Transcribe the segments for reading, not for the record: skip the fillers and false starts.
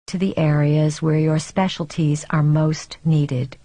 to the areas where your specialties are most needed.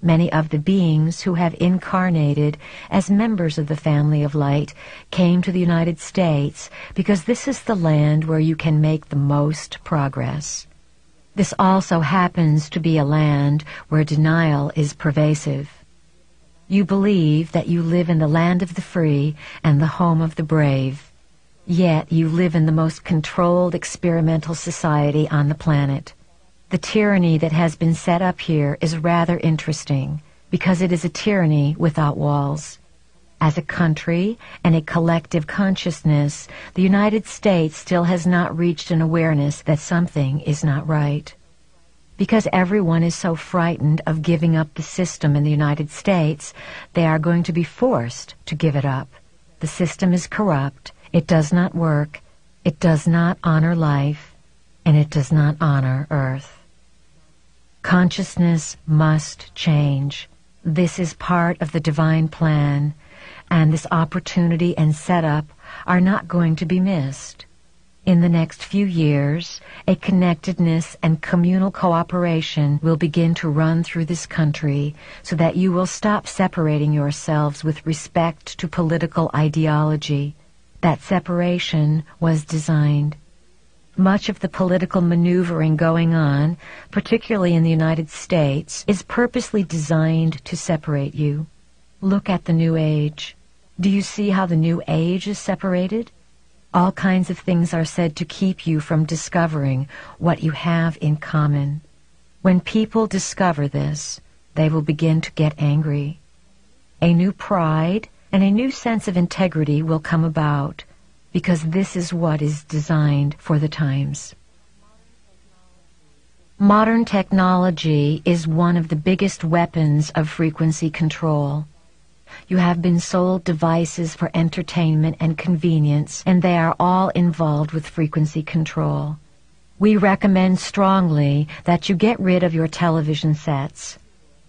Many of the beings who have incarnated as members of the family of light came to the United States because this is the land where you can make the most progress. This also happens to be a land where denial is pervasive. You believe that you live in the land of the free and the home of the brave, yet you live in the most controlled experimental society on the planet. The tyranny that has been set up here is rather interesting because it is a tyranny without walls. As a country and a collective consciousness, the United States still has not reached an awareness that something is not right. Because everyone is so frightened of giving up the system in the United States, they are going to be forced to give it up. The system is corrupt, it does not work, it does not honor life, and it does not honor Earth. Consciousness must change. This is part of the divine plan, and this opportunity and setup are not going to be missed. In the next few years, a connectedness and communal cooperation will begin to run through this country so that you will stop separating yourselves with respect to political ideology. That separation was designed. Much of the political maneuvering going on, particularly in the United States, is purposely designed to separate you. Look at the New Age. Do you see how the New Age is separated? All kinds of things are said to keep you from discovering what you have in common. When people discover this, they will begin to get angry. A new pride and a new sense of integrity will come about, because this is what is designed for the times. Modern technology is one of the biggest weapons of frequency control. You have been sold devices for entertainment and convenience, and they are all involved with frequency control. We recommend strongly that you get rid of your television sets.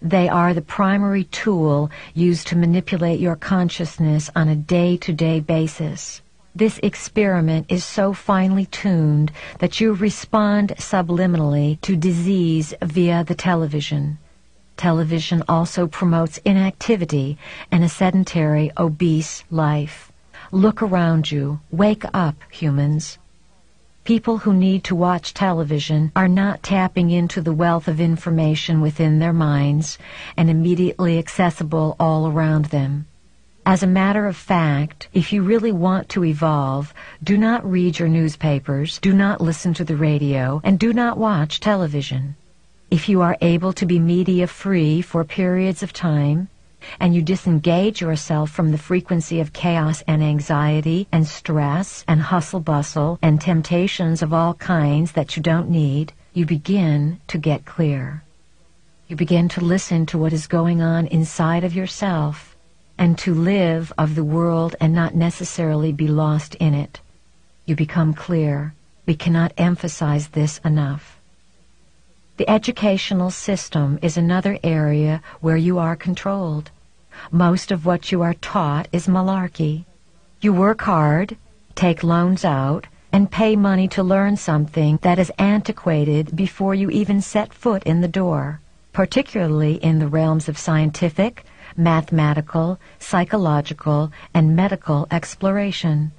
They are the primary tool used to manipulate your consciousness on a day-to-day basis. This experiment is so finely tuned that you respond subliminally to disease via the television. Television also promotes inactivity and a sedentary, obese life. Look around you. Wake up, humans. People who need to watch television are not tapping into the wealth of information within their minds and immediately accessible all around them. As a matter of fact, if you really want to evolve, do not read your newspapers, do not listen to the radio, and do not watch television. If you are able to be media-free for periods of time, and you disengage yourself from the frequency of chaos and anxiety and stress and hustle-bustle and temptations of all kinds that you don't need, you begin to get clear. You begin to listen to what is going on inside of yourself, and to live of the world and not necessarily be lost in it. You become clear. We cannot emphasize this enough. The educational system is another area where you are controlled. Most of what you are taught is malarkey. You work hard, take loans out, and pay money to learn something that is antiquated before you even set foot in the door, particularly in the realms of scientific, mathematical, psychological, and medical exploration.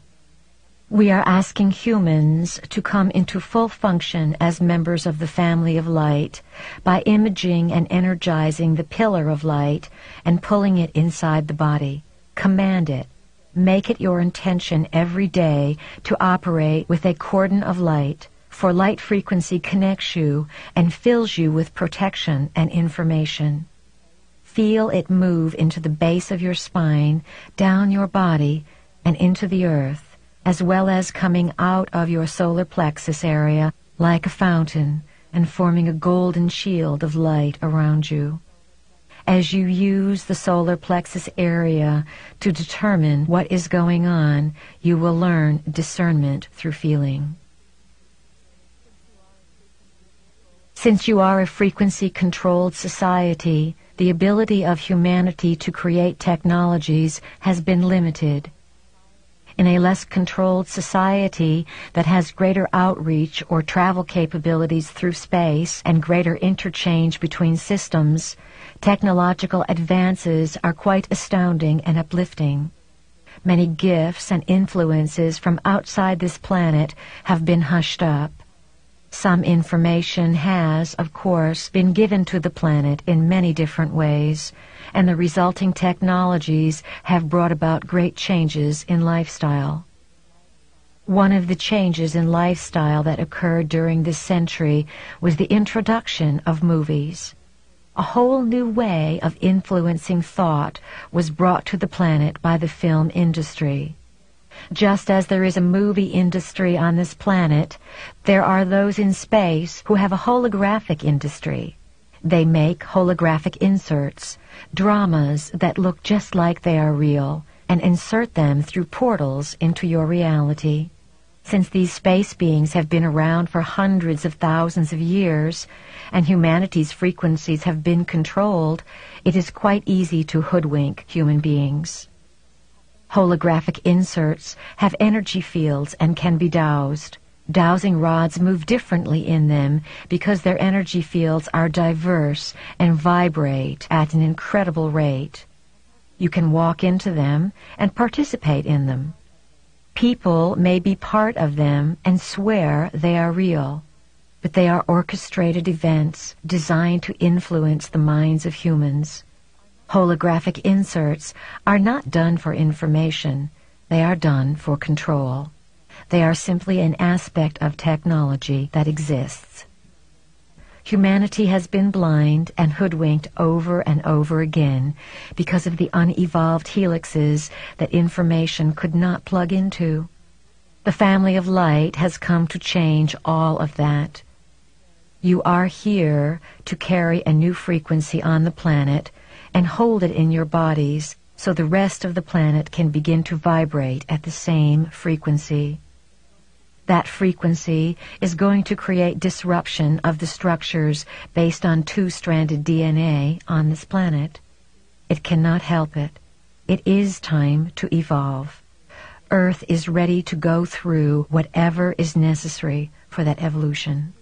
We are asking humans to come into full function as members of the family of light by imaging and energizing the pillar of light and pulling it inside the body. Command it. Make it your intention every day to operate with a cordon of light, for light frequency connects you and fills you with protection and information. Feel it move into the base of your spine, down your body, and into the earth, as well as coming out of your solar plexus area like a fountain and forming a golden shield of light around you. As you use the solar plexus area to determine what is going on, you will learn discernment through feeling. Since you are a frequency-controlled society, the ability of humanity to create technologies has been limited. In a less controlled society that has greater outreach or travel capabilities through space and greater interchange between systems, technological advances are quite astounding and uplifting. Many gifts and influences from outside this planet have been hushed up. Some information has, of course, been given to the planet in many different ways, and the resulting technologies have brought about great changes in lifestyle. One of the changes in lifestyle that occurred during this century was the introduction of movies. A whole new way of influencing thought was brought to the planet by the film industry. Just as there is a movie industry on this planet, there are those in space who have a holographic industry. They make holographic inserts, dramas that look just like they are real, and insert them through portals into your reality. Since these space beings have been around for hundreds of thousands of years, and humanity's frequencies have been controlled, it is quite easy to hoodwink human beings. Holographic inserts have energy fields and can be dowsed. Dowsing rods move differently in them because their energy fields are diverse and vibrate at an incredible rate. You can walk into them and participate in them. People may be part of them and swear they are real, but they are orchestrated events designed to influence the minds of humans. Holographic inserts are not done for information. They are done for control. They are simply an aspect of technology that exists. Humanity has been blind and hoodwinked over and over again because of the unevolved helixes that information could not plug into. The family of light has come to change all of that. You are here to carry a new frequency on the planet and hold it in your bodies so the rest of the planet can begin to vibrate at the same frequency. That frequency is going to create disruption of the structures based on two-stranded DNA on this planet. It cannot help it. It is time to evolve. Earth is ready to go through whatever is necessary for that evolution.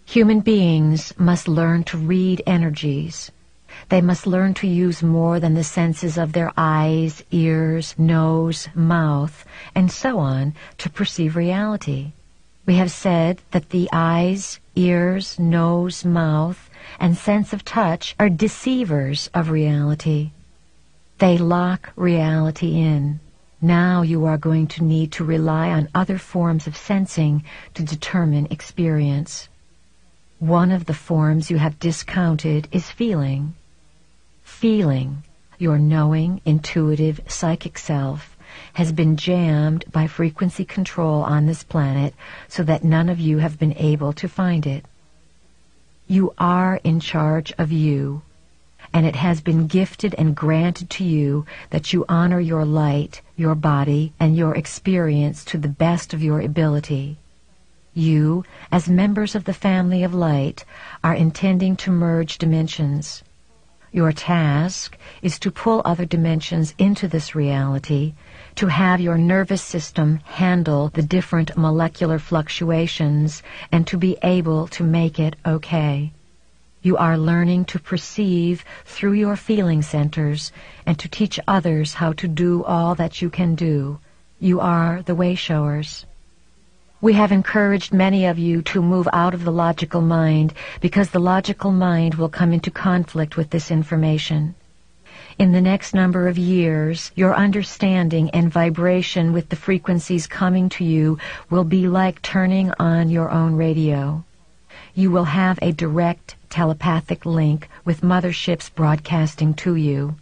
Human beings must learn to read energies. They must learn to use more than the senses of their eyes, ears, nose, mouth, and so on to perceive reality. We have said that the eyes, ears, nose, mouth, and sense of touch are deceivers of reality. They lock reality in. Now you are going to need to rely on other forms of sensing to determine experience. One of the forms you have discounted is feeling. Feeling, your knowing, intuitive, psychic self, has been jammed by frequency control on this planet so that none of you have been able to find it. You are in charge of you, and it has been gifted and granted to you that you honor your light, your body, and your experience to the best of your ability. You, as members of the family of light, are intending to merge dimensions. Your task is to pull other dimensions into this reality, to have your nervous system handle the different molecular fluctuations, and to be able to make it okay. You are learning to perceive through your feeling centers and to teach others how to do all that you can do. You are the way-showers. We have encouraged many of you to move out of the logical mind because the logical mind will come into conflict with this information. In the next number of years, your understanding and vibration with the frequencies coming to you will be like turning on your own radio. You will have a direct telepathic link with motherships broadcasting to you.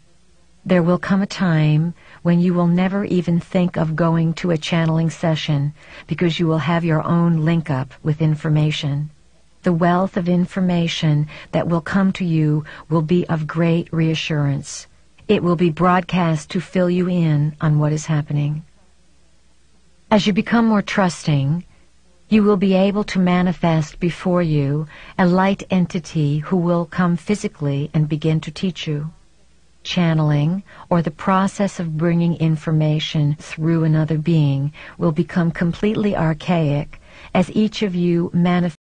There will come a time when you will never even think of going to a channeling session because you will have your own link-up with information. The wealth of information that will come to you will be of great reassurance. It will be broadcast to fill you in on what is happening. As you become more trusting, you will be able to manifest before you a light entity who will come physically and begin to teach you. channeling, or the process of bringing information through another being will become completely archaic as each of you manifests